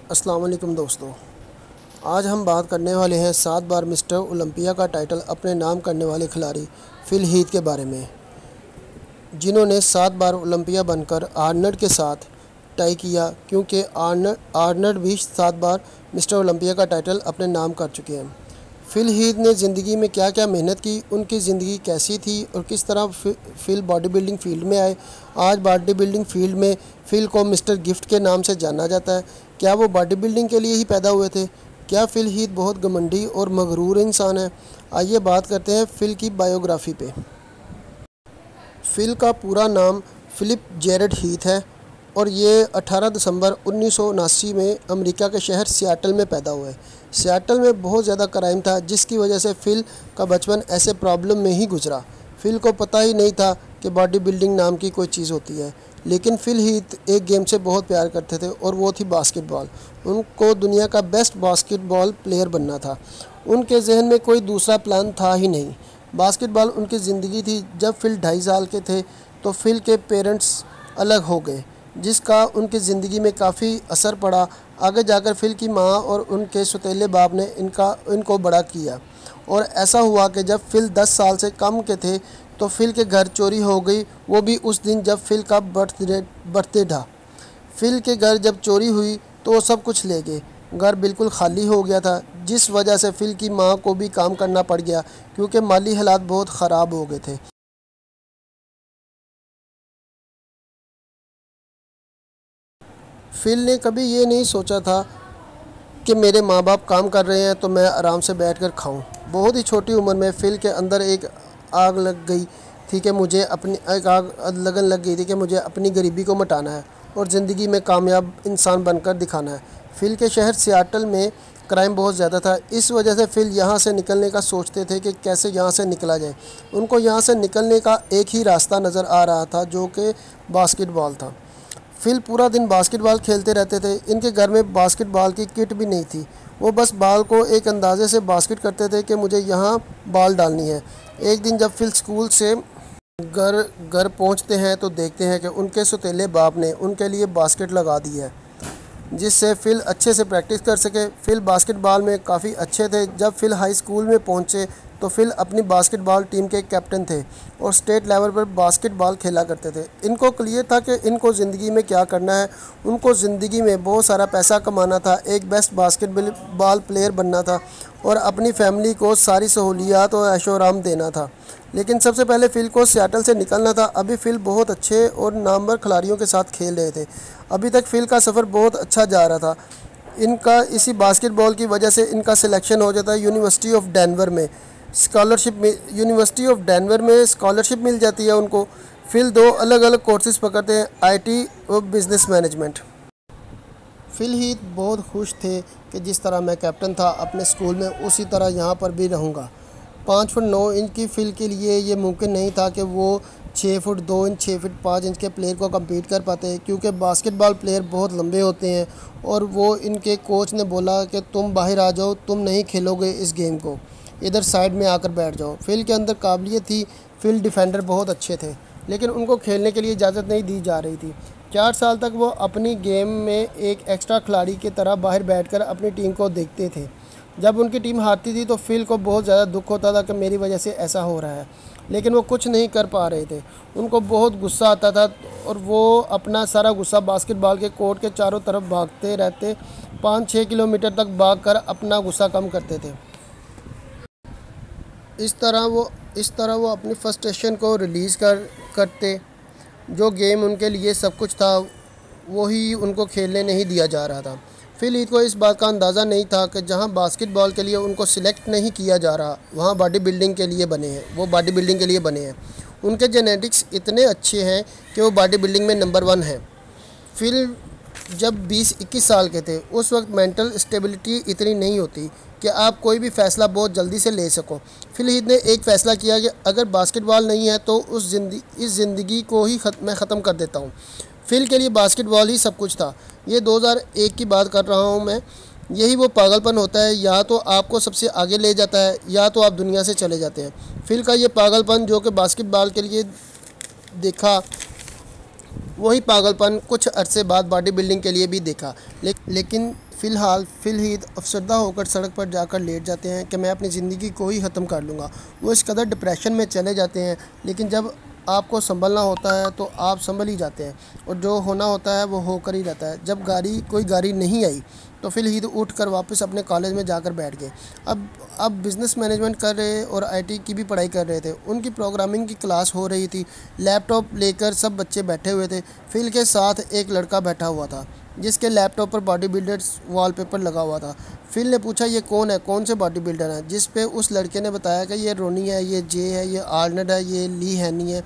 अस्सलाम वालेकुम दोस्तों। आज हम बात करने वाले हैं 7 बार मिस्टर ओलंपिया का टाइटल अपने नाम करने वाले खिलाड़ी फिल हीथ के बारे में, जिन्होंने 7 बार ओलंपिया बनकर आर्नल्ड के साथ टाई किया, क्योंकि आर्नल्ड भी 7 बार मिस्टर ओलंपिया का टाइटल अपने नाम कर चुके हैं। फिल हीथ ने ज़िंदगी में क्या क्या मेहनत की, उनकी ज़िंदगी कैसी थी और किस तरह फिल बॉडी बिल्डिंग फील्ड में आए। आज बॉडी बिल्डिंग फील्ड में फिल को मिस्टर गिफ्ट के नाम से जाना जाता है। क्या वो बॉडी बिल्डिंग के लिए ही पैदा हुए थे? क्या फिल हीथ बहुत घमंडी और मगरूर इंसान है? आइए बात करते हैं फिल की बायोग्राफी पे। फिल का पूरा नाम फिलिप जेरेड हीथ है और ये 18 दिसंबर 1979 में अमेरिका के शहर सियाटल में पैदा हुए। सियाटल में बहुत ज़्यादा क्राइम था, जिसकी वजह से फिल का बचपन ऐसे प्रॉब्लम में ही गुजरा। फिल को पता ही नहीं था कि बॉडी बिल्डिंग नाम की कोई चीज़ होती है, लेकिन फिल हीथ एक गेम से बहुत प्यार करते थे और वो थी बास्केटबॉल। उनको दुनिया का बेस्ट बास्केटबॉल प्लेयर बनना था। उनके जहन में कोई दूसरा प्लान था ही नहीं। बास्केटबॉल उनकी ज़िंदगी थी। जब फिल 2.5 साल के थे तो फिल के पेरेंट्स अलग हो गए, जिसका उनकी ज़िंदगी में काफ़ी असर पड़ा। आगे जाकर फिल की माँ और उनके सौतेले बाप ने इनको बड़ा किया, और ऐसा हुआ कि जब फिल 10 साल से कम के थे तो फिल के घर चोरी हो गई, वो भी उस दिन जब फिल का बर्थडे था। फिल के घर जब चोरी हुई तो वो सब कुछ ले गए। घर बिल्कुल खाली हो गया था, जिस वजह से फिल की माँ को भी काम करना पड़ गया, क्योंकि माली हालात बहुत ख़राब हो गए थे। फिल ने कभी ये नहीं सोचा था कि मेरे माँ बाप काम कर रहे हैं तो मैं आराम से बैठकर खाऊं। बहुत ही छोटी उम्र में फिल के अंदर एक आग लग गई थी कि मुझे अपनी एक आग लगन लग गई थी कि मुझे अपनी गरीबी को मिटाना है और ज़िंदगी में कामयाब इंसान बनकर दिखाना है। फिल के शहर सियाटल में क्राइम बहुत ज़्यादा था, इस वजह से फिल यहाँ से निकलने का सोचते थे कि कैसे यहाँ से निकला जाए। उनको यहाँ से निकलने का एक ही रास्ता नज़र आ रहा था, जो कि बास्केटबॉल था। फिल पूरा दिन बास्केटबॉल खेलते रहते थे। इनके घर में बास्केटबॉल की किट भी नहीं थी। वो बस बॉल को एक अंदाजे से बास्केट करते थे कि मुझे यहाँ बॉल डालनी है। एक दिन जब फिल स्कूल से घर घर पहुँचते हैं तो देखते हैं कि उनके सौतेले बाप ने उनके लिए बास्केट लगा दी है, जिससे फिल अच्छे से प्रैक्टिस कर सके। फिल बास्केटबॉल में काफ़ी अच्छे थे। जब फिल हाई स्कूल में पहुँचे तो फिल अपनी बास्केटबॉल टीम के कैप्टन थे और स्टेट लेवल पर बास्केटबॉल खेला करते थे। इनको क्लियर था कि इनको ज़िंदगी में क्या करना है। उनको ज़िंदगी में बहुत सारा पैसा कमाना था, एक बेस्ट बास्केटबॉल प्लेयर बनना था और अपनी फैमिली को सारी सहूलियात और ऐशो आराम देना था। लेकिन सबसे पहले फिल को सियाटल से निकलना था। अभी फिल बहुत अच्छे और नामवर खिलाड़ियों के साथ खेल रहे थे। अभी तक फिल का सफ़र बहुत अच्छा जा रहा था। इनका इसी बास्केटबॉल की वजह से इनका सिलेक्शन हो जाता है यूनिवर्सिटी ऑफ डेनवर में। यूनिवर्सिटी ऑफ डेनवर में स्कॉलरशिप मिल जाती है उनको। फिल 2 अलग अलग कोर्सेज पकड़ते हैं, आईटी और बिज़नेस मैनेजमेंट। फिल हीथ बहुत खुश थे कि जिस तरह मैं कैप्टन था अपने स्कूल में, उसी तरह यहाँ पर भी रहूँगा। 5 फुट 9 इंच की फिल के लिए ये मुमकिन नहीं था कि वो 6 फुट 2 इंच 6 फुट 5 इंच के प्लेयर को कम्पीट कर पाते, क्योंकि बास्केटबॉल प्लेयर बहुत लंबे होते हैं। और वो इनके कोच ने बोला कि तुम बाहर आ जाओ, तुम नहीं खेलोगे इस गेम को, इधर साइड में आकर बैठ जाओ। फिल के अंदर काबिलियत थी, फिल डिफेंडर बहुत अच्छे थे, लेकिन उनको खेलने के लिए इजाज़त नहीं दी जा रही थी। 4 साल तक वो अपनी गेम में एक एक्स्ट्रा खिलाड़ी की तरह बाहर बैठकर अपनी टीम को देखते थे। जब उनकी टीम हारती थी तो फिल को बहुत ज़्यादा दुख होता था कि मेरी वजह से ऐसा हो रहा है, लेकिन वो कुछ नहीं कर पा रहे थे। उनको बहुत गुस्सा आता था और वो अपना सारा गुस्सा बास्केटबॉल के कोर्ट के चारों तरफ भागते रहते। 5-6 किलोमीटर तक भागकर अपना गुस्सा कम करते थे। इस तरह वो अपनी फ्रस्ट्रेशन को रिलीज़ करते। जो गेम उनके लिए सब कुछ था, वही उनको खेलने नहीं दिया जा रहा था। फिल हीथ को इस बात का अंदाज़ा नहीं था कि जहां बास्केटबॉल के लिए उनको सिलेक्ट नहीं किया जा रहा, वहां बॉडी बिल्डिंग के लिए बने हैं। वो बॉडी बिल्डिंग के लिए बने हैं। उनके जेनेटिक्स इतने अच्छे हैं कि वो बॉडी बिल्डिंग में नंबर 1 है। फिल जब 20-21 साल के थे, उस वक्त मेंटल स्टेबिलिटी इतनी नहीं होती कि आप कोई भी फ़ैसला बहुत जल्दी से ले सको। फिल हीथ ने एक फ़ैसला किया कि अगर बास्केटबॉल नहीं है तो इस ज़िंदगी को ही मैं ख़त्म कर देता हूँ। फिल के लिए बास्केटबॉल ही सब कुछ था। ये 2001 की बात कर रहा हूँ मैं। यही वो पागलपन होता है, या तो आपको सबसे आगे ले जाता है या तो आप दुनिया से चले जाते हैं। फिल का ये पागलपन जो कि बास्केटबॉल के लिए देखा वही पागलपन कुछ अरसे बाद बॉडी बिल्डिंग के लिए भी देखा। लेकिन फ़िलहाल फिलहीद अफसरदा होकर सड़क पर जाकर लेट जाते हैं कि मैं अपनी ज़िंदगी को ही ख़त्म कर लूँगा। वो इस कदर डिप्रेशन में चले जाते हैं। लेकिन जब आपको संभलना होता है तो आप संभल ही जाते हैं, और जो होना होता है वो होकर ही रहता है। जब कोई गाड़ी नहीं आई तो फिलहीद उठ कर वापस अपने कॉलेज में जाकर बैठ गए। अब बिज़नेस मैनेजमेंट कर रहे और आईटी की भी पढ़ाई कर रहे थे। उनकी प्रोग्रामिंग की क्लास हो रही थी। लैपटॉप लेकर सब बच्चे बैठे हुए थे। फिल के साथ एक लड़का बैठा हुआ था जिसके लैपटॉप पर बॉडी बिल्डर्स वॉलपेपर लगा हुआ था। फिल ने पूछा, ये कौन है, कौन से बॉडी बिल्डर हैं? जिस पे उस लड़के ने बताया कि ये रोनी है, ये जे है, ये आर्नल्ड है, ये ली हैनी है।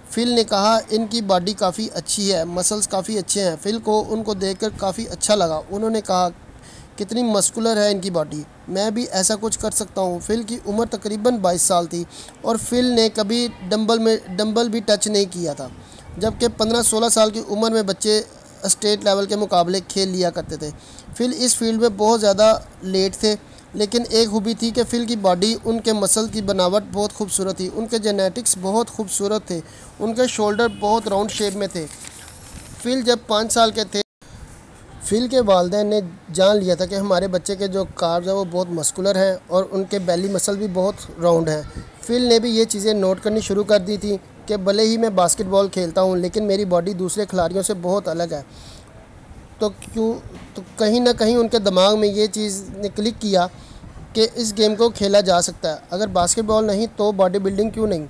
फिल ने कहा, इनकी बॉडी काफ़ी अच्छी है, मसल्स काफ़ी अच्छे हैं। फिल को उनको देखकर काफ़ी अच्छा लगा। उन्होंने कहा, कितनी मस्कुलर है इनकी बॉडी, मैं भी ऐसा कुछ कर सकता हूँ। फिल की उम्र तकरीबन 22 साल थी और फिल ने कभी डंबल भी टच नहीं किया था, जबकि 15-16 साल की उम्र में बच्चे स्टेट लेवल के मुकाबले खेल लिया करते थे। फिल इस फील्ड में बहुत ज़्यादा लेट थे, लेकिन एक खूबी थी कि फिल की बॉडी, उनके मसल की बनावट बहुत खूबसूरत थी, उनके जेनेटिक्स बहुत खूबसूरत थे, उनके शोल्डर बहुत राउंड शेप में थे। फिल जब 5 साल के थे, फिल के वालिदैन ने जान लिया था कि हमारे बच्चे के जो कार्ब्स हैं वो बहुत मस्कुलर हैं और उनके बेली मसल भी बहुत राउंड हैं। फिल ने भी ये चीज़ें नोट करनी शुरू कर दी थी कि भले ही मैं बास्केटबॉल खेलता हूँ लेकिन मेरी बॉडी दूसरे खिलाड़ियों से बहुत अलग है। तो कहीं ना कहीं उनके दिमाग में ये चीज़ ने क्लिक किया कि इस गेम को खेला जा सकता है। अगर बास्केटबॉल नहीं तो बॉडी बिल्डिंग क्यों नहीं।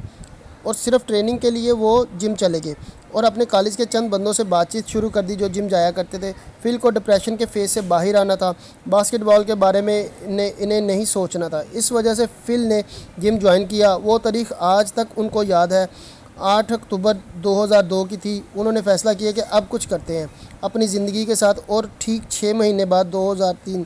और सिर्फ ट्रेनिंग के लिए वो जिम चले गए और अपने कॉलेज के चंद बंदों से बातचीत शुरू कर दी जो जिम जाया करते थे। फिल को डिप्रेशन के फेज से बाहर आना था, बास्केटबॉल के बारे में इन्हें नहीं सोचना था। इस वजह से फिल ने जिम ज्वाइन किया। वो तारीख आज तक उनको याद है, 8 अक्टूबर 2002 की थी। उन्होंने फ़ैसला किया कि अब कुछ करते हैं अपनी ज़िंदगी के साथ। और ठीक 6 महीने बाद 2003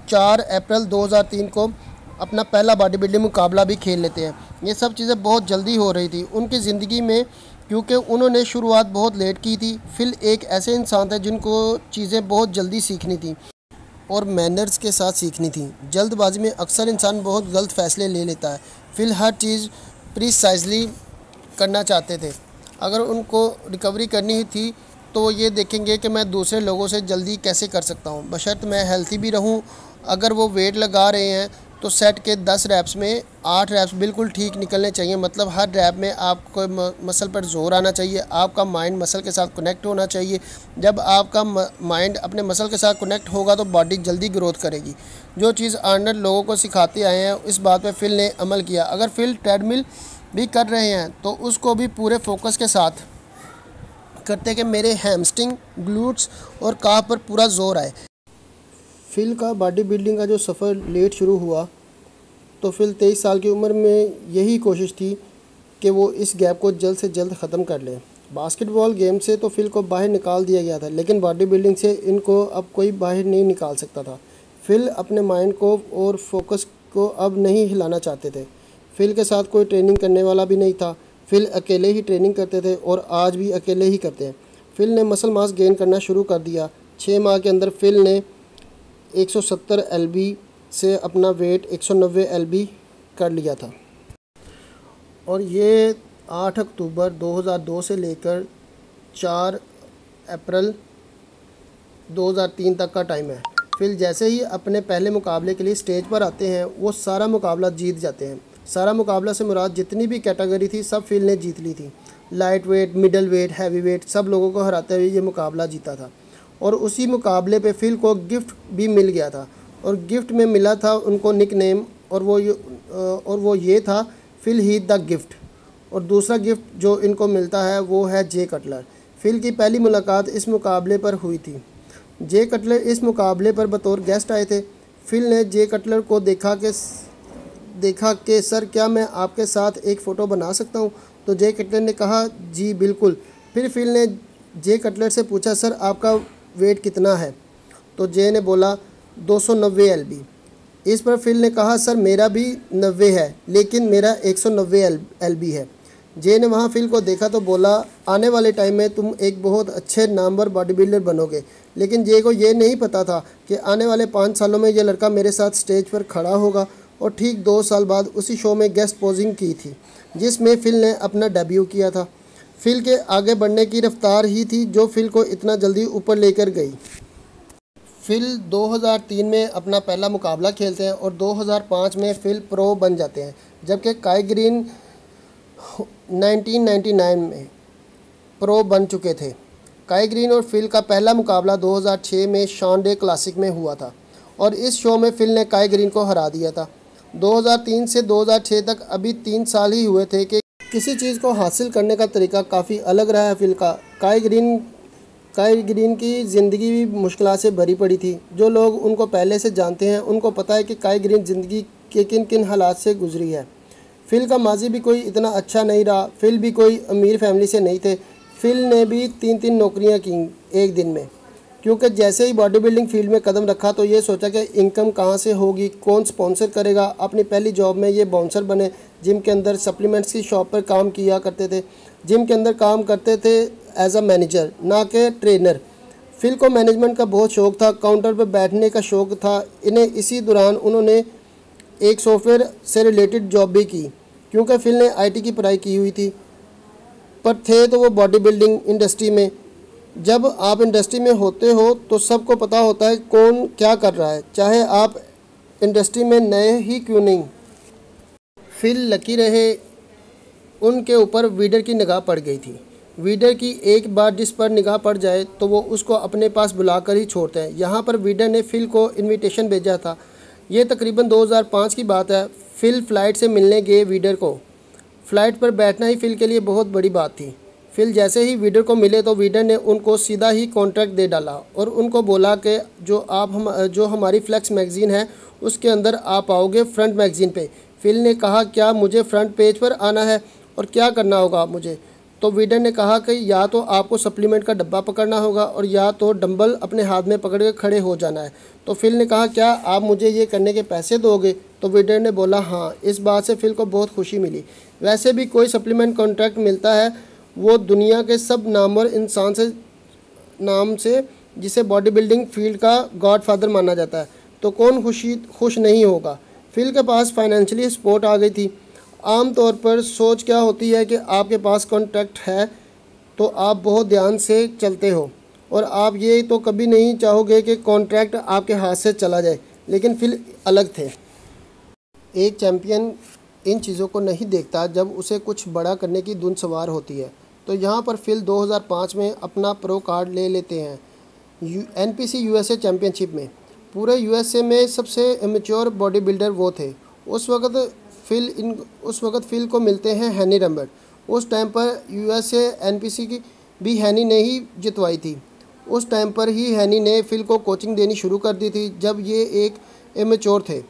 4 अप्रैल 2003 को अपना पहला बॉडी बिल्डिंग मुकाबला भी खेल लेते हैं। ये सब चीज़ें बहुत जल्दी हो रही थी उनकी ज़िंदगी में, क्योंकि उन्होंने शुरुआत बहुत लेट की थी। फिल एक ऐसे इंसान थे जिनको चीज़ें बहुत जल्दी सीखनी थी और मैनर्स के साथ सीखनी थी। जल्दबाजी में अक्सर इंसान बहुत गलत फ़ैसले ले लेता है। फिल हर चीज़ प्रिसाइजली करना चाहते थे। अगर उनको रिकवरी करनी थी तो वो ये देखेंगे कि मैं दूसरे लोगों से जल्दी कैसे कर सकता हूँ, बशर्ते मैं हेल्थी भी रहूँ। अगर वो वेट लगा रहे हैं तो सेट के 10 रैप्स में 8 रैप्स बिल्कुल ठीक निकलने चाहिए। मतलब हर रैप में आपको मसल पर जोर आना चाहिए, आपका माइंड मसल के साथ कनेक्ट होना चाहिए। जब आपका माइंड अपने मसल के साथ कनेक्ट होगा तो बॉडी जल्दी ग्रोथ करेगी। जो चीज़ आर्नल्ड लोगों को सिखाते आए हैं, इस बात पे फिल ने अमल किया। अगर फिल ट्रेडमिल भी कर रहे हैं तो उसको भी पूरे फोकस के साथ करते कि मेरे हैमस्ट्रिंग, ग्लूट्स और काफ पर पूरा जोर आए। फिल का बॉडी बिल्डिंग का जो सफ़र लेट शुरू हुआ तो फिल 23 साल की उम्र में यही कोशिश थी कि वो इस गैप को जल्द से जल्द ख़त्म कर लें। बास्केटबॉल गेम से तो फिल को बाहर निकाल दिया गया था, लेकिन बॉडी बिल्डिंग से इनको अब कोई बाहर नहीं निकाल सकता था। फिल अपने माइंड को और फोकस को अब नहीं हिलाना चाहते थे। फिल के साथ कोई ट्रेनिंग करने वाला भी नहीं था। फिल अकेले ही ट्रेनिंग करते थे और आज भी अकेले ही करते हैं। फिल ने मसल मास गेन करना शुरू कर दिया। 6 माह के अंदर फिल ने 170 LB से अपना वेट 190 LB कर लिया था। और ये 8 अक्टूबर 2002 से लेकर 4 अप्रैल 2003 तक का टाइम है। फिल जैसे ही अपने पहले मुकाबले के लिए स्टेज पर आते हैं वो सारा मुकाबला जीत जाते हैं। सारा मुकाबला से मुराद जितनी भी कैटेगरी थी सब फिल ने जीत ली थी। Light weight, middle wait, heavy weight, सब लोगों को हराते हुए ये मुकाबला जीता था। और उसी मुकाबले पे फिल को गिफ्ट भी मिल गया था और गिफ्ट में मिला था उनको निक नेम, और वो ये था फिलहीद द गिफ्ट। और दूसरा गिफ्ट जो इनको मिलता है वो है जे कटलर। फिल की पहली मुलाकात इस मुकाबले पर हुई थी। जे कटलर इस मुकाबले पर बतौर गेस्ट आए थे। फिल ने जे कटलर को देखा कि सर क्या मैं आपके साथ एक फ़ोटो बना सकता हूँ? तो जे कटलर ने कहा जी बिल्कुल। फिर फिल ने जे कटलर से पूछा, सर आपका वेट कितना है? तो जे ने बोला 290 LB। इस पर फिल ने कहा, सर मेरा भी 90 है लेकिन मेरा 190 LB है। जे ने वहाँ फिल को देखा तो बोला, आने वाले टाइम में तुम एक बहुत अच्छे नामवर बॉडी बिल्डर बनोगे। लेकिन जे को ये नहीं पता था कि आने वाले 5 सालों में ये लड़का मेरे साथ स्टेज पर खड़ा होगा। और ठीक 2 साल बाद उसी शो में गेस्ट पोजिंग की थी जिसमें फिल ने अपना डेब्यू किया था। फिल के आगे बढ़ने की रफ्तार ही थी जो फिल को इतना जल्दी ऊपर लेकर गई। फिल 2003 में अपना पहला मुकाबला खेलते हैं और 2005 में फिल प्रो बन जाते हैं, जबकि काई ग्रीन 1999 में प्रो बन चुके थे। काई ग्रीन और फिल का पहला मुकाबला 2006 में शॉन डे क्लासिक में हुआ था और इस शो में फिल ने काई ग्रीन को हरा दिया था। 2003 से 2006 तक अभी 3 साल ही हुए थे कि किसी चीज़ को हासिल करने का तरीका काफ़ी अलग रहा है फिल का। काई ग्रीन की ज़िंदगी भी मुश्किलात से भरी पड़ी थी। जो लोग उनको पहले से जानते हैं उनको पता है कि काई ग्रीन ज़िंदगी के किन किन हालात से गुजरी है। फिल का माजी भी कोई इतना अच्छा नहीं रहा। फिल भी कोई अमीर फैमिली से नहीं थे। फिल ने भी 3 नौकरियां की एक दिन में, क्योंकि जैसे ही बॉडी बिल्डिंग फील्ड में कदम रखा तो ये सोचा कि इनकम कहाँ से होगी, कौन स्पॉन्सर करेगा। अपनी पहली जॉब में ये बाउंसर बने। जिम के अंदर सप्लीमेंट्स की शॉप पर काम किया करते थे। जिम के अंदर काम करते थे एज अ मैनेजर, ना कि ट्रेनर। फिल को मैनेजमेंट का बहुत शौक़ था, काउंटर पर बैठने का शौक़ था इन्हें। इसी दौरान उन्होंने एक सॉफ्टवेयर से रिलेटेड जॉब भी की, क्योंकि फिल ने IT की पढ़ाई की हुई थी, पर थे तो वो बॉडी बिल्डिंग इंडस्ट्री में। जब आप इंडस्ट्री में होते हो तो सबको पता होता है कौन क्या कर रहा है, चाहे आप इंडस्ट्री में नए ही क्यों नहीं। फिल लकी रहे, उनके ऊपर वीडर की निगाह पड़ गई थी। वीडर की एक बार जिस पर निगाह पड़ जाए तो वो उसको अपने पास बुलाकर ही छोड़ते हैं। यहाँ पर वीडर ने फिल को इनविटेशन भेजा था। ये तकरीबन 2005 की बात है। फिल फ़्लाइट से मिलने गए वीडर को। फ़्लाइट पर बैठना ही फिल के लिए बहुत बड़ी बात थी। फिल जैसे ही वीडर को मिले तो वीडर ने उनको सीधा ही कॉन्ट्रैक्ट दे डाला और उनको बोला कि जो हमारी फ्लेक्स मैगज़ीन है उसके अंदर आप आओगे फ्रंट मैगज़ीन पे। फिल ने कहा, क्या मुझे फ्रंट पेज पर आना है और क्या करना होगा मुझे? तो वीडर ने कहा कि या तो आपको सप्लीमेंट का डब्बा पकड़ना होगा और या तो डंबल अपने हाथ में पकड़ के खड़े हो जाना है। तो फिल ने कहा, क्या आप मुझे ये करने के पैसे दोगे? तो वीडर ने बोला हाँ। इस बात से फिल को बहुत खुशी मिली। वैसे भी कोई सप्लीमेंट कॉन्ट्रैक्ट मिलता है वो दुनिया के सब नामवर इंसान से नाम से, जिसे बॉडी बिल्डिंग फील्ड का गॉड फादर माना जाता है, तो कौन खुश नहीं होगा। फिल के पास फाइनेंशियली सपोर्ट आ गई थी। आम तौर पर सोच क्या होती है कि आपके पास कॉन्ट्रैक्ट है तो आप बहुत ध्यान से चलते हो और आप ये तो कभी नहीं चाहोगे कि कॉन्ट्रैक्ट आपके हाथ से चला जाए, लेकिन फिल अलग थे। एक चैम्पियन इन चीज़ों को नहीं देखता जब उसे कुछ बड़ा करने की धुन सवार होती है। तो यहाँ पर फिल 2005 में अपना प्रो कार्ड ले लेते हैं NPC USA चैम्पियनशिप में। पूरे USA में सबसे इमेच्योर बॉडी बिल्डर वो थे। उस वक्त फिल को मिलते हैं हैनी रैम्बर्ट। उस टाइम पर USA NPC की भी हैनी ने ही जितवाई थी। उस टाइम पर ही हैनी ने फिल को कोचिंग देनी शुरू कर दी थी जब ये एक इमेच्योर थे।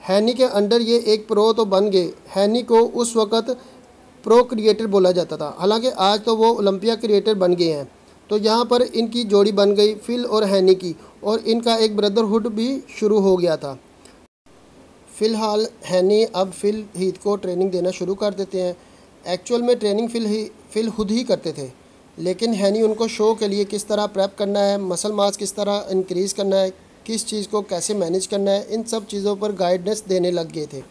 हैनी के अंडर ये एक प्रो तो बन गए। हैनी को उस वक्त प्रो क्रिएटर बोला जाता था, हालांकि आज तो वो ओलंपिया क्रिएटर बन गए हैं। तो यहाँ पर इनकी जोड़ी बन गई फिल और हैनी की, और इनका एक ब्रदरहुड भी शुरू हो गया था। फ़िलहाल हैनी अब फिल हीथ को ट्रेनिंग देना शुरू कर देते हैं। एक्चुअल में ट्रेनिंग फिल खुद ही करते थे, लेकिन हैनी उनको शो के लिए किस तरह प्रेप करना है, मसल मास किस तरह इंक्रीज़ करना है, किस चीज़ को कैसे मैनेज करना है, इन सब चीज़ों पर गाइडेंस देने लग गए थे।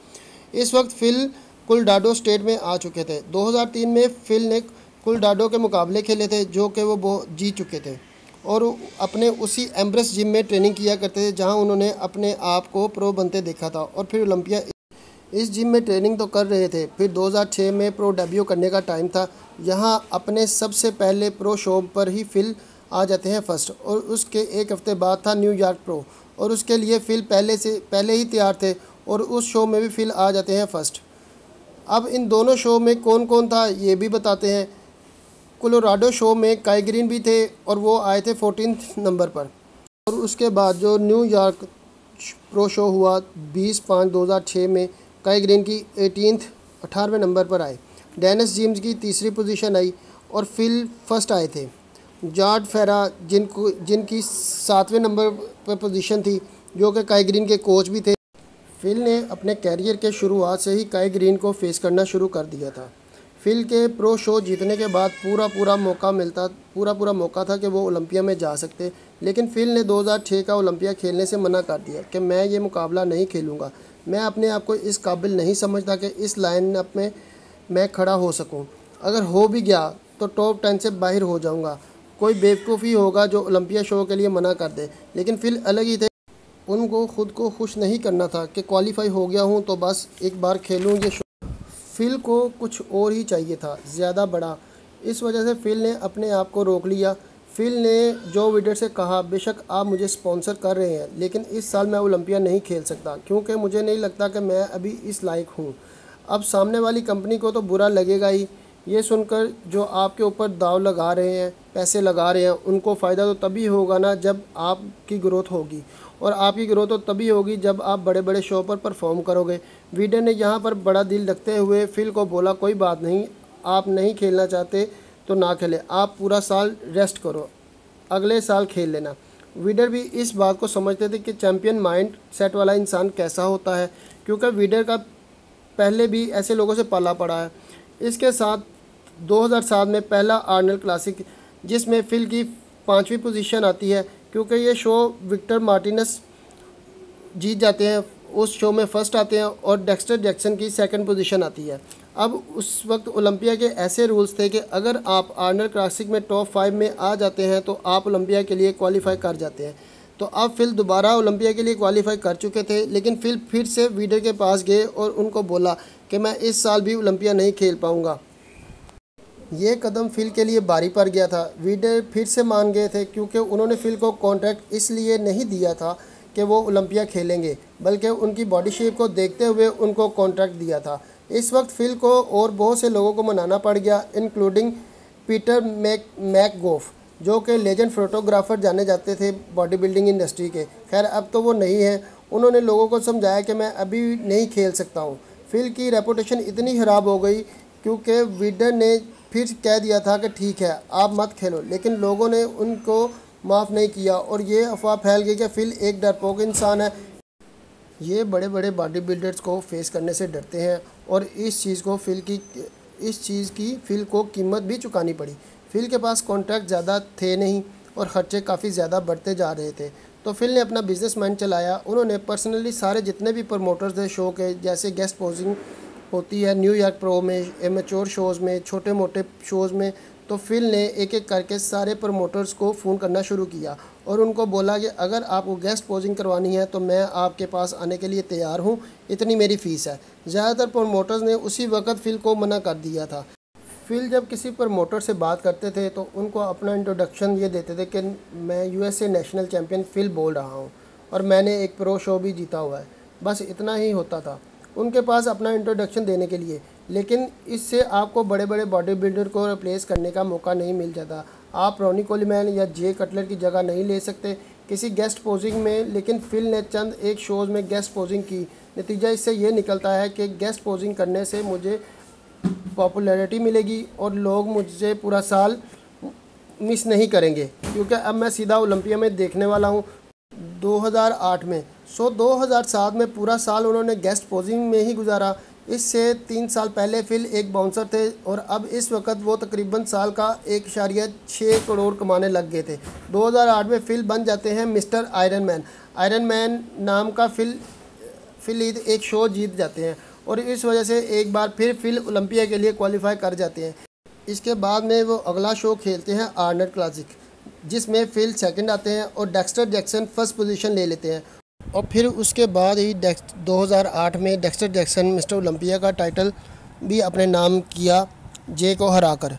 इस वक्त फिल कोलोराडो स्टेट में आ चुके थे। 2003 में फिल ने कोलोराडो के मुकाबले खेले थे जो कि वो जीत चुके थे और अपने उसी एम्ब्रेस जिम में ट्रेनिंग किया करते थे जहां उन्होंने अपने आप को प्रो बनते देखा था। और फिर ओलंपिया इस जिम में ट्रेनिंग तो कर रहे थे। फिर 2006 में प्रो डेब्यू करने का टाइम था। यहां अपने सबसे पहले प्रो शो पर ही फिल आ जाते हैं फर्स्ट, और उसके एक हफ्ते बाद था न्यूयॉर्क प्रो, और उसके लिए फिल पहले ही तैयार थे और उस शो में भी फिल आ जाते हैं फर्स्ट। अब इन दोनों शो में कौन कौन था ये भी बताते हैं। कोलोराडो शो में काई ग्रीन भी थे और वो आए थे 14 नंबर पर। और उसके बाद जो न्यूयॉर्क प्रो शो हुआ 20/5/2006 में, काई ग्रीन की 18वें नंबर पर आए। डेनिस जेम्स की तीसरी पोजीशन आई और फिल फर्स्ट आए थे। जॉर्ज फेरा जिनकी 7वें नंबर पर पोजीशन थी, जो कि काई ग्रीन के कोच भी थे। फिल ने अपने कैरियर के शुरुआत से ही काई ग्रीन को फेस करना शुरू कर दिया था। फिल के प्रो शो जीतने के बाद पूरा मौका था कि वो ओलंपिया में जा सकते, लेकिन फिल ने 2006 का ओलंपिया खेलने से मना कर दिया कि मैं ये मुकाबला नहीं खेलूँगा। मैं अपने आप को इस काबिल नहीं समझता कि इस लाइन अप में मैं खड़ा हो सकूँ। अगर हो भी गया तो टॉप 10 से बाहर हो जाऊंगा। कोई बेवकूफ़ी होगा जो ओलंपिया शो के लिए मना कर दे। लेकिन फिल अलग ही थे। उनको खुद को खुश नहीं करना था कि क्वालिफाई हो गया हूँ तो बस एक बार खेलूँ ये शो। फिल को कुछ और ही चाहिए था, ज़्यादा बड़ा। इस वजह से फिल ने अपने आप को रोक लिया। फिल ने जो विडर से कहा, बेशक आप मुझे स्पॉन्सर कर रहे हैं लेकिन इस साल मैं ओलंपिया नहीं खेल सकता क्योंकि मुझे नहीं लगता कि मैं अभी इस लायक हूँ। अब सामने वाली कंपनी को तो बुरा लगेगा ही। ये सुनकर जो आपके ऊपर दाव लगा रहे हैं, पैसे लगा रहे हैं, उनको फ़ायदा तो तभी होगा ना जब आपकी ग्रोथ होगी। और आपकी ग्रोथ तो तभी होगी जब आप बड़े बड़े शो पर परफॉर्म करोगे। विडर ने यहाँ पर बड़ा दिल रखते हुए फिल को बोला, कोई बात नहीं, आप नहीं खेलना चाहते तो ना खेले, आप पूरा साल रेस्ट करो, अगले साल खेल लेना। विडर भी इस बात को समझते थे कि चैम्पियन माइंड सेट वाला इंसान कैसा होता है, क्योंकि विडर का पहले भी ऐसे लोगों से पाला पड़ा है। इसके साथ 2007 में पहला आर्नल्ड क्लासिक, जिसमें फिल की 5वीं पोजीशन आती है क्योंकि ये शो विक्टर मार्टिनस जीत जाते हैं, उस शो में फर्स्ट आते हैं और डेक्स्टर जैक्सन की 2nd पोजीशन आती है। अब उस वक्त ओलंपिया के ऐसे रूल्स थे कि अगर आप आर्नल्ड क्लासिक में टॉप 5 में आ जाते हैं तो आप ओलंपिया के लिए क्वालिफाई कर जाते हैं। तो अब फिल दोबारा ओलंपिया के लिए क्वालिफाई कर चुके थे, लेकिन फिल फिर से विडर के पास गए और उनको बोला कि मैं इस साल भी ओलंपिया नहीं खेल पाऊँगा। ये कदम फिल के लिए भारी पड़ गया था। विडर फिर से मान गए थे क्योंकि उन्होंने फिल को कॉन्ट्रैक्ट इसलिए नहीं दिया था कि वो ओलंपिया खेलेंगे, बल्कि उनकी बॉडी शेप को देखते हुए उनको कॉन्ट्रैक्ट दिया था। इस वक्त फिल को और बहुत से लोगों को मनाना पड़ गया, इंक्लूडिंग पीटर मैकगोफ, जो कि लेजेंड फोटोग्राफर जाने जाते थे बॉडी बिल्डिंग इंडस्ट्री के। खैर अब तो वो नहीं है। उन्होंने लोगों को समझाया कि मैं अभी नहीं खेल सकता हूँ। फिल की रेपुटेशन इतनी ख़राब हो गई क्योंकि विडर ने फिर कह दिया था कि ठीक है आप मत खेलो, लेकिन लोगों ने उनको माफ़ नहीं किया और ये अफवाह फैल गई कि फिल एक डरपोक इंसान है। ये बड़े बड़े बॉडी बिल्डर्स को फेस करने से डरते हैं और इस चीज़ की फिल को कीमत भी चुकानी पड़ी। फिल के पास कॉन्ट्रैक्ट ज़्यादा थे नहीं और ख़र्चे काफ़ी ज़्यादा बढ़ते जा रहे थे, तो फिल ने अपना बिजनेस माइंड चलाया। उन्होंने पर्सनली सारे जितने भी प्रमोटर्स थे शो के, जैसे गेस्ट पोजिंग होती है न्यूयॉर्क प्रो में, एमेच्योर शोज़ में, छोटे मोटे शोज़ में, तो फिल ने एक एक करके सारे प्रमोटर्स को फ़ोन करना शुरू किया और उनको बोला कि अगर आपको गेस्ट पोजिंग करवानी है तो मैं आपके पास आने के लिए तैयार हूँ, इतनी मेरी फ़ीस है। ज़्यादातर प्रमोटर्स ने उसी वक्त फिल को मना कर दिया था। फिल जब किसी प्रमोटर से बात करते थे तो उनको अपना इंट्रोडक्शन ये देते थे कि मैं यूएसए नेशनल चैम्पियन फिल बोल रहा हूँ और मैंने एक प्रो शो भी जीता हुआ है। बस इतना ही होता था उनके पास अपना इंट्रोडक्शन देने के लिए, लेकिन इससे आपको बड़े बड़े बॉडी बिल्डर को रिप्लेस करने का मौका नहीं मिल जाता। आप रॉनी कोलीमैन या जे कटलर की जगह नहीं ले सकते किसी गेस्ट पोजिंग में, लेकिन फिल ने चंद एक शोज़ में गेस्ट पोजिंग की। नतीजा इससे ये निकलता है कि गेस्ट पोजिंग करने से मुझे पॉपुलैरिटी मिलेगी और लोग मुझसे पूरा साल मिस नहीं करेंगे क्योंकि अब मैं सीधा ओलंपिया में देखने वाला हूँ 2008 में। 2007 में पूरा साल उन्होंने गेस्ट पोजिंग में ही गुजारा। इससे 3 साल पहले फिल एक बाउंसर थे और अब इस वक्त वो तकरीबन साल का 1.6 करोड़ कमाने लग गए थे। 2008 में फिल बन जाते हैं mister iron man. Iron man नाम का फिल एक शो जीत जाते हैं और इस वजह से एक बार फिर फिल ओलंपिया के लिए क्वालिफाई कर जाते हैं। इसके बाद में वो अगला शो खेलते हैं आर्नल्ड क्लासिक, जिसमें फिल 2nd आते हैं और डेक्स्टर जैक्सन 1st पोजीशन ले लेते हैं। और फिर उसके बाद ही 2008 में डेक्स्टर जैक्सन मिस्टर ओलंपिया का टाइटल भी अपने नाम किया जे को हराकर।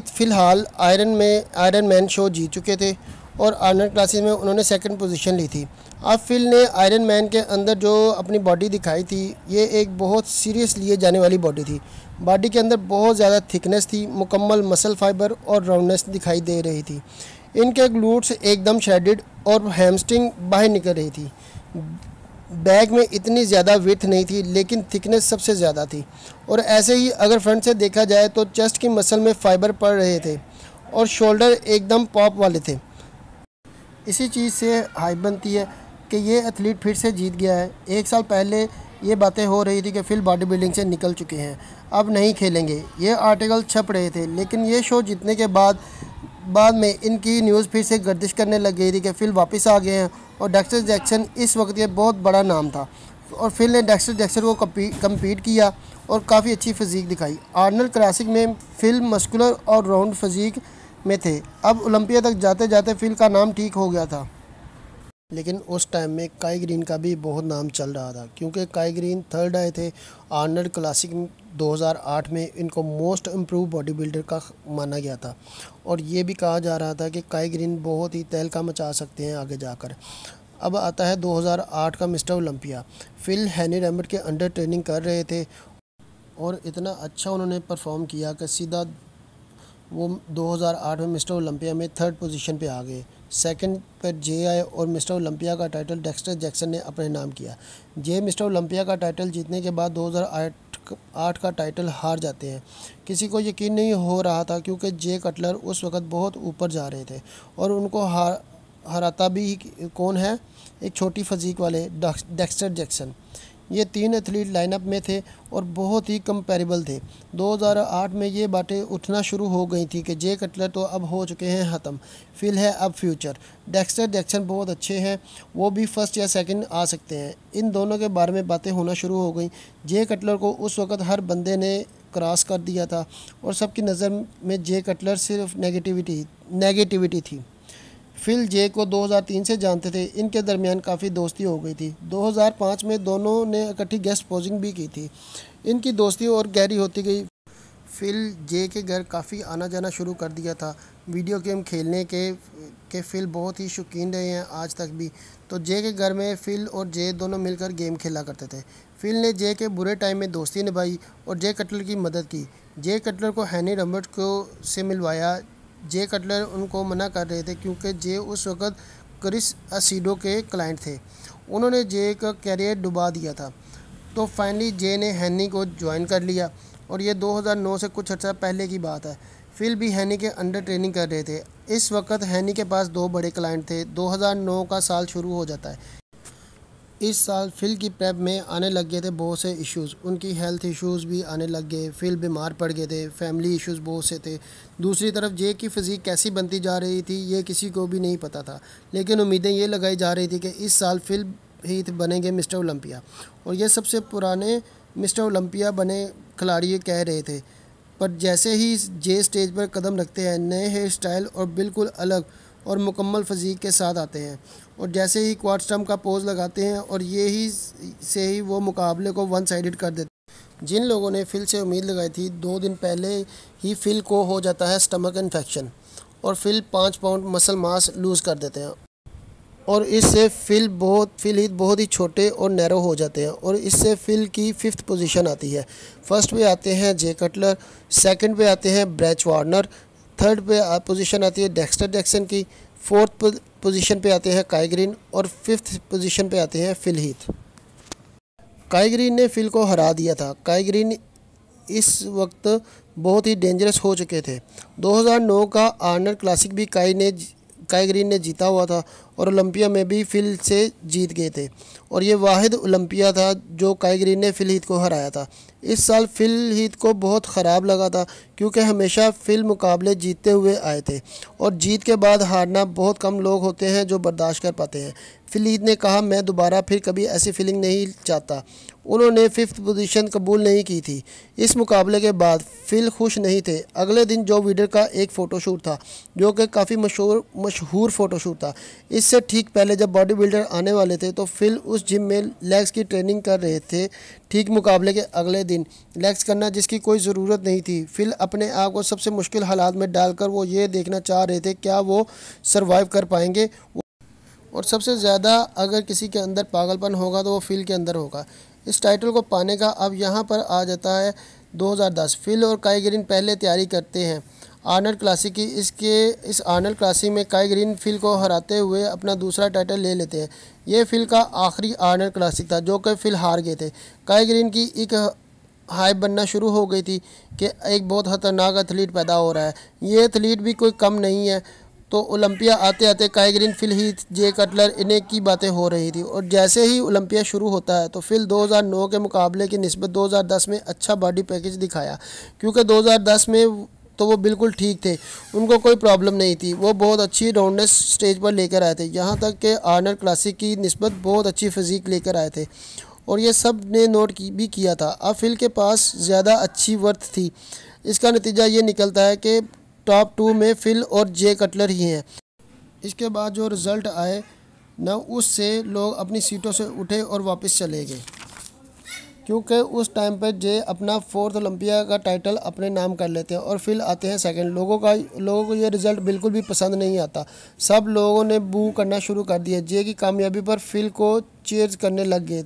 फिलहाल आयरन मैन शो जीत चुके थे और आर्नल्ड क्लासिक में उन्होंने 2nd पोजीशन ली थी। अब फिल ने आयरन मैन के अंदर जो अपनी बॉडी दिखाई थी, ये एक बहुत सीरियस लिए जाने वाली बॉडी थी। बॉडी के अंदर बहुत ज़्यादा थिकनेस थी, मुकम्मल मसल फाइबर और राउंडनेस दिखाई दे रही थी। इनके ग्लूट्स एकदम शेडेड और हैमस्ट्रिंग बाहर निकल रही थी। बैग में इतनी ज़्यादा विड्थ नहीं थी, लेकिन थिकनेस सबसे ज़्यादा थी। और ऐसे ही अगर फ्रंट से देखा जाए तो चेस्ट की मसल में फाइबर पड़ रहे थे और शोल्डर एकदम पॉप वाले थे। इसी चीज़ से हाइप बनती है कि ये एथलीट फिर से जीत गया है। 1 साल पहले ये बातें हो रही थी कि फिल बॉडी बिल्डिंग से निकल चुके हैं, अब नहीं खेलेंगे। ये आर्टिकल छप रहे थे, लेकिन ये शो जीतने के बाद में इनकी न्यूज़ फिर से गर्दिश करने लग गई थी कि फिल वापस आ गए हैं। और डेक्स्टर जैक्सन इस वक्त ये बहुत बड़ा नाम था और फिल ने डेक्स्टर जैक्सन को कम्पीट किया और काफ़ी अच्छी फिज़ीक दिखाई। आर्नल्ड क्लासिक में फिल मस्कुलर और राउंड फिज़ीक में थे। अब ओलंपिया तक जाते जाते फिल का नाम ठीक हो गया था। लेकिन उस टाइम में काई ग्रीन का भी बहुत नाम चल रहा था, क्योंकि काई ग्रीन थर्ड आए थे आर्नल्ड क्लासिक 2008 में। इनको मोस्ट इम्प्रूव बॉडी बिल्डर का माना गया था और ये भी कहा जा रहा था कि काई ग्रीन बहुत ही तहलका मचा सकते हैं आगे जाकर। अब आता है 2008 का मिस्टर ओलंपिया। फिल हैनी रैम्बर्ट के अंडर ट्रेनिंग कर रहे थे और इतना अच्छा उन्होंने परफॉर्म किया कि सीधा वो 2008 में मिस्टर ओलंपिया में थर्ड पोजीशन पे आ गए। सेकंड पर जे आए और मिस्टर ओलंपिया का टाइटल डेक्स्टर जैक्सन ने अपने नाम किया। जे मिस्टर ओलंपिया का टाइटल जीतने के बाद 2008 का टाइटल हार जाते हैं। किसी को यकीन नहीं हो रहा था, क्योंकि जे कटलर उस वक्त बहुत ऊपर जा रहे थे और उनको हराता भी कौन है, एक छोटी फजीक वाले डेक्स्टर जैक्सन। ये तीन एथलीट लाइनअप में थे और बहुत ही कंपैरेबल थे। 2008 में ये बातें उठना शुरू हो गई थी कि जे कटलर तो अब हो चुके हैं ख़त्म, फिल है अब फ्यूचर। डेक्स्टर जैक्सन बहुत अच्छे हैं, वो भी फर्स्ट या सेकंड आ सकते हैं। इन दोनों के बारे में बातें होना शुरू हो गई। जे कटलर को उस वक्त हर बंदे ने क्रॉस कर दिया था और सबकी नज़र में जे कटलर सिर्फ नेगेटिविटी थी। फिल जे को 2003 से जानते थे। इनके दरमियान काफ़ी दोस्ती हो गई थी। 2005 में दोनों ने इकट्ठी गेस्ट पोजिंग भी की थी। इनकी दोस्ती और गहरी होती गई। फिल जे के घर काफ़ी आना जाना शुरू कर दिया था। वीडियो गेम खेलने के फिल बहुत ही शौकीन रहे हैं आज तक भी। तो जे के घर में फिल और जे दोनों मिलकर गेम खेला करते थे। फिल ने जे के बुरे टाइम में दोस्ती निभाई और जे कटलर की मदद की। जे कटलर को हैनी रैम्बर्ट को से मिलवाया। जे कटलर उनको मना कर रहे थे, क्योंकि जे उस वक्त क्रिस असीडो के क्लाइंट थे। उन्होंने जे का कैरियर डुबा दिया था। तो फाइनली जे ने हैनी को ज्वाइन कर लिया और ये 2009 से कुछ अर्सा पहले की बात है। फिल भी हैनी के अंडर ट्रेनिंग कर रहे थे। इस वक्त हैनी के पास 2 बड़े क्लाइंट थे। 2009 का साल शुरू हो जाता है। इस साल फिल की प्रेप में आने लग गए थे बहुत से इश्यूज़। उनकी हेल्थ इश्यूज़ भी आने लग गए। फिल बीमार पड़ गए थे। फैमिली इश्यूज़ बहुत से थे। दूसरी तरफ जे की फ़िज़ीक कैसी बनती जा रही थी ये किसी को भी नहीं पता था, लेकिन उम्मीदें ये लगाई जा रही थी कि इस साल फिल ही बनेंगे मिस्टर ओलंपिया। और ये सबसे पुराने मिस्टर ओलंपिया बने खिलाड़ी कह रहे थे। पर जैसे ही जे स्टेज पर कदम रखते हैं, नए हेयर स्टाइल और बिल्कुल अलग और मुकम्मल फ़िज़ीक के साथ आते हैं और जैसे ही क्वाड स्टम्प का पोज लगाते हैं और ये ही से ही वो मुकाबले को वन साइडेड कर देते हैं। जिन लोगों ने फिल से उम्मीद लगाई थी, 2 दिन पहले ही फिल को हो जाता है स्टमक इन्फेक्शन और फिल 5 पाउंड मसल मास लूज़ कर देते हैं और इससे फिल बहुत ही छोटे और नैरो हो जाते हैं और इससे फिल की 5th पोजीशन आती है। फर्स्ट पे आते हैं जे कटलर, सेकंड पे आते हैं ब्रैच वार्नर, थर्ड पे पोजीशन आती है डेक्स्टर जैक्सन की, 4th पोजीशन पे आते हैं काई ग्रीन और 5th पोजीशन पे आते हैं फिल हीथ। काई ग्रीन ने फिल को हरा दिया था। काई ग्रीन इस वक्त बहुत ही डेंजरस हो चुके थे। 2009 का आर्नल्ड क्लासिक भी काई ग्रीन ने जीता हुआ था और ओलंपिया में भी फिल से जीत गए थे और ये वाहिद ओलंपिया था जो काई ग्रीन ने फिल हीथ को हराया था। इस साल फिल हीथ को बहुत ख़राब लगा था, क्योंकि हमेशा फिल मुकाबले जीतते हुए आए थे और जीत के बाद हारना बहुत कम लोग होते हैं जो बर्दाश्त कर पाते हैं। फिल हीथ ने कहा, मैं दोबारा फिर कभी ऐसी फीलिंग नहीं चाहता। उन्होंने 5th पोजीशन कबूल नहीं की थी। इस मुकाबले के बाद फिल खुश नहीं थे। अगले दिन जो विडर का एक फ़ोटोशूट था, जो कि काफ़ी मशहूर फ़ोटोशूट था, इससे ठीक पहले जब बॉडी बिल्डर आने वाले थे तो फिल उस जिम में लेग्स की ट्रेनिंग कर रहे थे। ठीक मुकाबले के अगले दिन लेग्स करना जिसकी कोई ज़रूरत नहीं थी। फिल अपने आप को सबसे मुश्किल हालात में डालकर वो ये देखना चाह रहे थे क्या वो सर्वाइव कर पाएंगे। और सबसे ज़्यादा अगर किसी के अंदर पागलपन होगा तो वो फिल के अंदर होगा। इस टाइटल को पाने का अब यहाँ पर आ जाता है 2010। फिल और काई ग्रीन पहले तैयारी करते हैं आर्नल्ड क्लासिक की। इस आर्नल्ड क्लासिक में काई ग्रीन फिल को हराते हुए अपना दूसरा टाइटल ले लेते हैं। ये फिल का आखिरी आर्नल्ड क्लासिक था जो कि फिल हार गए थे। काई ग्रीन की एक हाइप बनना शुरू हो गई थी कि एक बहुत ख़तरनाक एथलीट पैदा हो रहा है। ये एथलीट भी कोई कम नहीं है। तो ओलंपिया आते आते काई ग्रीन, फिल हीथ, जे कटलर इन्हें की बातें हो रही थी और जैसे ही ओलंपिया शुरू होता है तो फिल 2009 के मुकाबले की निस्बत 2010 में अच्छा बॉडी पैकेज दिखाया, क्योंकि 2010 में तो वो बिल्कुल ठीक थे, उनको कोई प्रॉब्लम नहीं थी। वो बहुत अच्छी राउंडनेस स्टेज पर लेकर आए थे, यहाँ तक कि आर्नल्ड क्लासिक की निस्बत बहुत अच्छी फिज़ीक लेकर आए थे और ये सब ने नोट भी किया था। अब फिल के पास ज़्यादा अच्छी वर्थ थी। इसका नतीजा ये निकलता है कि टॉप 2 में फिल और जे कटलर ही हैं। इसके बाद जो रिज़ल्ट आए ना, उससे लोग अपनी सीटों से उठे और वापस चले गए, क्योंकि उस टाइम पर जे अपना 4th ओलंपिया का टाइटल अपने नाम कर लेते हैं और फिल आते हैं सेकंड। लोगों को ये रिज़ल्ट बिल्कुल भी पसंद नहीं आता। सब लोगों ने बू करना शुरू कर दिया। जे की कामयाबी पर फिल को चीयर्स करने लग गए।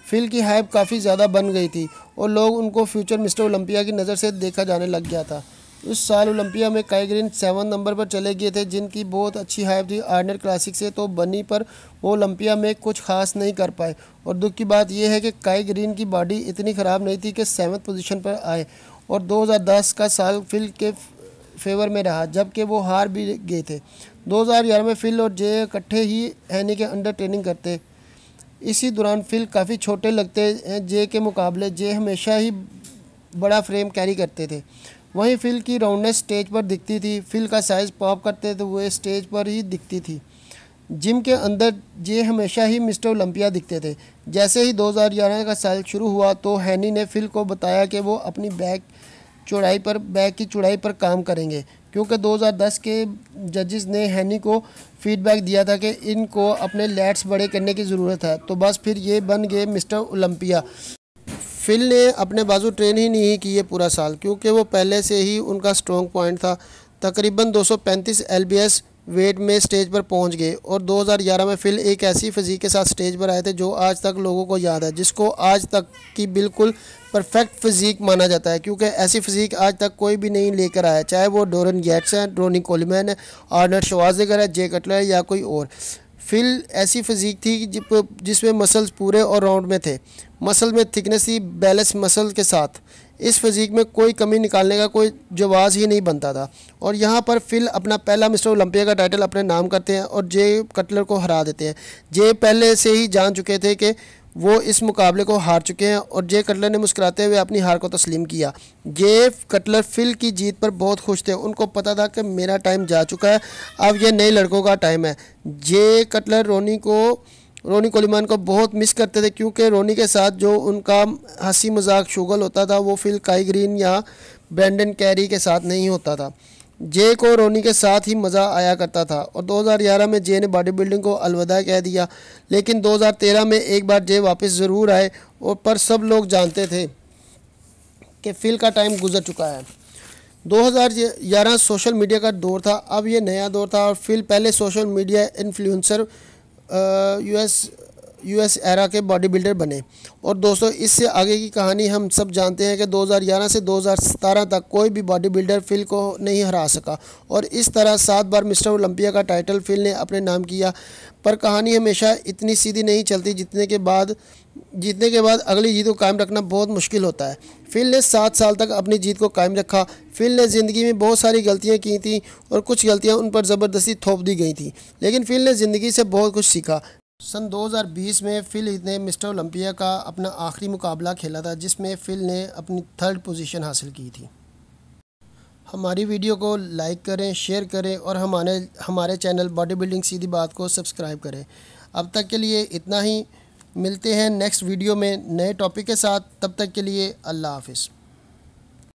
फिल की हाइप काफ़ी ज़्यादा बन गई थी और लोग उनको फ्यूचर मिस्टर ओलंपिया की नज़र से देखा जाने लग गया था। उस साल ओलंपिया में काई ग्रीन 7 नंबर पर चले गए थे, जिनकी बहुत अच्छी हाइप थी आर्नल्ड क्लासिक से तो बनी, पर वो ओलंपिया में कुछ खास नहीं कर पाए। और दुख की बात यह है कि काई ग्रीन की बॉडी इतनी ख़राब नहीं थी कि 7th पोजीशन पर आए। और 2010 का साल फिल के फेवर में रहा, जबकि वो हार भी गए थे। 2011 में फिल और जे इकट्ठे ही हैनी के अंडर ट्रेनिंग करते। इसी दौरान फिल काफ़ी छोटे लगते हैं जे के मुकाबले। जे हमेशा ही बड़ा फ्रेम कैरी करते थे। वहीं फिल की राउंडनेस स्टेज पर दिखती थी। फिल का साइज़ पॉप करते तो वो स्टेज पर ही दिखती थी। जिम के अंदर जे हमेशा ही मिस्टर ओलंपिया दिखते थे। जैसे ही 2011 का साल शुरू हुआ तो हैनी ने फिल को बताया कि वो अपनी बैक की चौड़ाई पर काम करेंगे, क्योंकि 2010 के जजेस ने हैनी को फीडबैक दिया था कि इनको अपने लैट्स बड़े करने की ज़रूरत है। तो बस फिर ये बन गए मिस्टर ओलंपिया। फिल ने अपने बाजू ट्रेन ही नहीं किए पूरा साल, क्योंकि वो पहले से ही उनका स्ट्रॉन्ग पॉइंट था। तकरीबन 235 lbs वेट में स्टेज पर पहुंच गए। और 2011 में फिल एक ऐसी फिज़ीक के साथ स्टेज पर आए थे जो आज तक लोगों को याद है, जिसको आज तक की बिल्कुल परफेक्ट फिज़ीक माना जाता है, क्योंकि ऐसी फिज़ीक आज तक कोई भी नहीं लेकर आया, चाहे वो डोरन गेट्स है, रोनी कोलेमैन है, आर्नल्ड श्वार्ज़नेगर है, जे कटलर है या कोई और। फिल ऐसी फिज़ीक थी जिसमें मसल्स पूरे और राउंड में थे। मसल में थिकनेस थी बैलेंस मसल के साथ। इस फिज़ीक में कोई कमी निकालने का कोई जवाज़ ही नहीं बनता था। और यहाँ पर फिल अपना पहला मिस्टर ओलंपिया का टाइटल अपने नाम करते हैं और जे कटलर को हरा देते हैं। जे पहले से ही जान चुके थे कि वो इस मुकाबले को हार चुके हैं और जे कटलर ने मुस्कुराते हुए अपनी हार को तस्लीम किया। जे कटलर फिल की जीत पर बहुत खुश थे। उनको पता था कि मेरा टाइम जा चुका है, अब ये नए लड़कों का टाइम है। जे कटलर रोनी कोलेमैन को बहुत मिस करते थे, क्योंकि रोनी के साथ जो उनका हंसी मजाक शुगल होता था वो फिल काई ग्रीन या ब्रेंडन कैरी के साथ नहीं होता था। जे को रोनी के साथ ही मज़ा आया करता था। और 2011 में जे ने बॉडी बिल्डिंग को अलविदा कह दिया, लेकिन 2013 में एक बार जे वापस ज़रूर आए। और पर सब लोग जानते थे कि फिल का टाइम गुजर चुका है। 2011 सोशल मीडिया का दौर था, अब ये नया दौर था। और फिल पहले social media influencer US era के बॉडी बिल्डर बने। और दोस्तों, इससे आगे की कहानी हम सब जानते हैं कि 2011 से 2017 तक कोई भी बॉडी बिल्डर फिल को नहीं हरा सका। और इस तरह 7 बार मिस्टर ओलंपिया का टाइटल फिल ने अपने नाम किया। पर कहानी हमेशा इतनी सीधी नहीं चलती। जीतने के बाद अगली जीत को कायम रखना बहुत मुश्किल होता है। फिल ने 7 साल तक अपनी जीत को कायम रखा। फिल ने ज़िंदगी में बहुत सारी गलतियां की थी और कुछ गलतियां उन पर ज़बरदस्ती थोप दी गई थी, लेकिन फिल ने ज़िंदगी से बहुत कुछ सीखा। सन 2020 में फिल ने मिस्टर ओलंपिया का अपना आखिरी मुकाबला खेला था, जिसमें फिल ने अपनी 3rd पोजीशन हासिल की थी। हमारी वीडियो को लाइक करें, शेयर करें और हमारे चैनल बॉडी बिल्डिंग सीधी बात को सब्सक्राइब करें। अब तक के लिए इतना ही। मिलते हैं नेक्स्ट वीडियो में नए टॉपिक के साथ। तब तक के लिए अल्लाह हाफिज़।